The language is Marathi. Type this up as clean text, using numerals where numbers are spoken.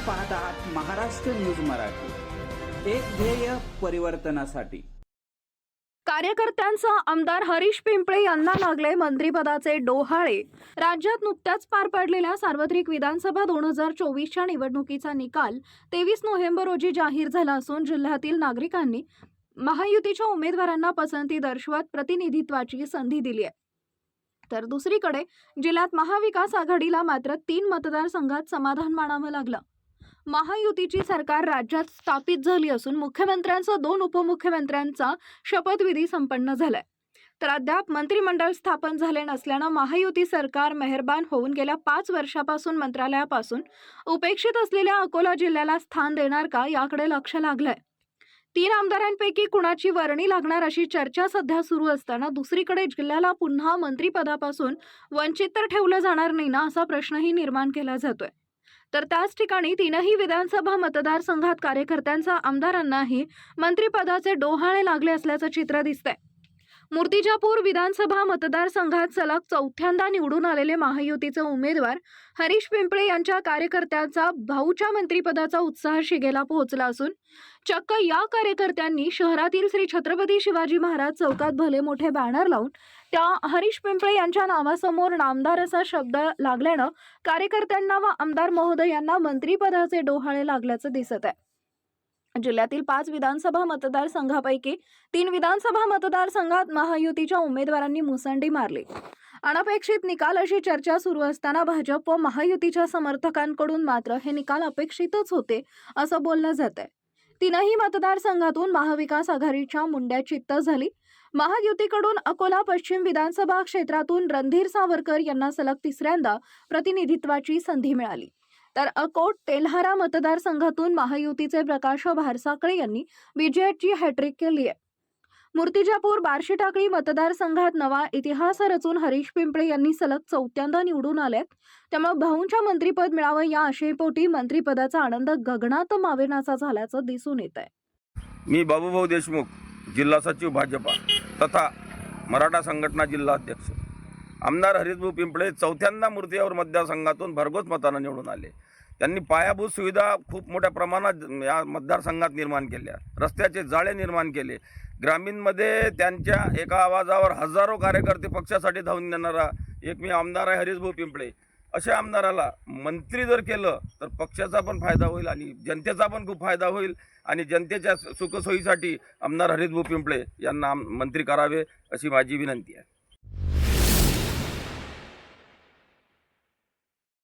पाहत आहात महाराष्ट्र न्यूज मराठी, एक ध्येय परिवर्तनासाठी। कार्यकर्त्यांचा आमदार हरीश पिंपळे यांना लागले मंत्रिपदाचे डोहाळे। राज्यात नुकत्याच पार पडलेल्या सार्वत्रिक विधानसभा 2024च्या निवडणुकीचा निकाल 23 नोव्हेंबर रोजी जाहीर झाला असून जिल्ह्यातील नागरिकांनी महायुतीच्या उमेदवारांना पसंती दर्शवत प्रतिनिधित्वाची संधी दिली आहे। तर दुसरीकडे जिल्ह्यात महाविकास आघाडीला मात्र 3 मतदारसंघात समाधान मानावं लागलं। महायुतीची सरकार राज्यात स्थापित झाली असून मुख्यमंत्र्यांसह 2 उपमुख्यमंत्र्यांचा शपथविधी संपन्न झालाय। तर अद्याप मंत्रिमंडळ स्थापन झाले नसल्यानं महायुती सरकार मेहरबान होऊन गेल्या 5 वर्षापासून मंत्रालयापासून उपेक्षित असलेल्या अकोला जिल्ह्याला स्थान देणार का याकडे लक्ष लागलंय। 3 आमदारांपैकी कुणाची वर्णी लागणार अशी चर्चा सध्या सुरू असताना दुसरीकडे जिल्ह्याला पुन्हा मंत्रिपदापासून वंचित तर ठेवलं जाणार नाही ना असा प्रश्नही निर्माण केला जातोय। तर त्याच ठिकाणी 3ही विधानसभा मतदारसंघात कार्यकर्त्यांचा आमदारांनाही मंत्रिपदाचे डोहाळे लागले असल्याचं चित्र दिसतंय। मूर्तिजापूर विधानसभा मतदारसंघात सलग 4थ्यांदा निवडून आलेले महायुतीचे उमेदवार हरीश पिंपळे यांच्या कार्यकर्त्यांचा भाऊच्या मंत्रिपदाचा उत्साह शिगेला पोहोचला असून चक्क या कार्यकर्त्यांनी शहरातील श्री छत्रपती शिवाजी महाराज चौकात भले मोठे बॅनर लावून त्या हरीश पिंपळे यांच्या नावासमोर नामदार असा शब्द लागल्यानं कार्यकर्त्यांना व आमदार महोदयांना मंत्रिपदाचे डोहाळे लागल्याचं दिसत आहे। जिल्ह्यातील 5 विधानसभा मतदारसंघापैकी 3 विधानसभा मतदारसंघात महायुतीच्या उमेदवारांनी मुसंडी मारली। अनपेक्षित निकाल अशी चर्चा सुरू असताना भाजप व महायुतीच्या समर्थकांकडून मात्र हे निकाल अपेक्षितच होते असं बोललं जातंय। 3ही मतदारसंघातून महाविकास आघाडीच्या मुंड्या चित्त झाली। महायुतीकडून अकोला पश्चिम विधानसभा क्षेत्रातून रणधीर सावरकर यांना सलग 3ऱ्यांदा प्रतिनिधित्वाची संधी मिळाली। तर अकोट तेल्हारा मतदारसंघातून महायुतीचे प्रकाश भारसाकळे यांनी विजयाची हॅट्रिक केली आहे। मूर्तिजापूर बार्शी टाकळी मतदारसंघात नवा इतिहास रचून हरीश पिंपळे यांनी सलग 4थ्यांदा निवडून आलेत। त्यामुळे भाऊंच्या मंत्रिपद मिळावं या आशेपोटी मंत्रिपदाचा आनंद गगनात मावेनासा झाल्याचं दिसून येत आहे। मी बाबूभाऊ देशमुख, जिल्हा सचिव भाजपा तथा मराठा संघटना जिल्हा अध्यक्ष। आमदार हरीशभाऊ पिंपळे 4थ्यांदा मूर्तिजापूर मतदारसंघातून भरघोस मतानं निवडून आले। त्यांनी पायाभूत सुविधा खूप मोठ्या प्रमाणात या मतदारसंघात निर्माण केल्या, रस्त्याचे जाळे निर्माण केले। ग्रामीणमध्ये त्यांच्या एका आवाजावर हजारो कार्यकर्ते पक्षासाठी धावून देणारा एकमेव आमदार आहे हरीशभाऊ पिंपळे। अशा आमदाराला मंत्री जर केलं तर पक्षाचा पण फायदा होईल आणि जनतेचा पण खूप फायदा होईल आणि जनतेच्या सुखसोयीसाठी आमदार हरीशभाऊ पिंपळे यांना मंत्री करावे अशी माझी विनंती आहे।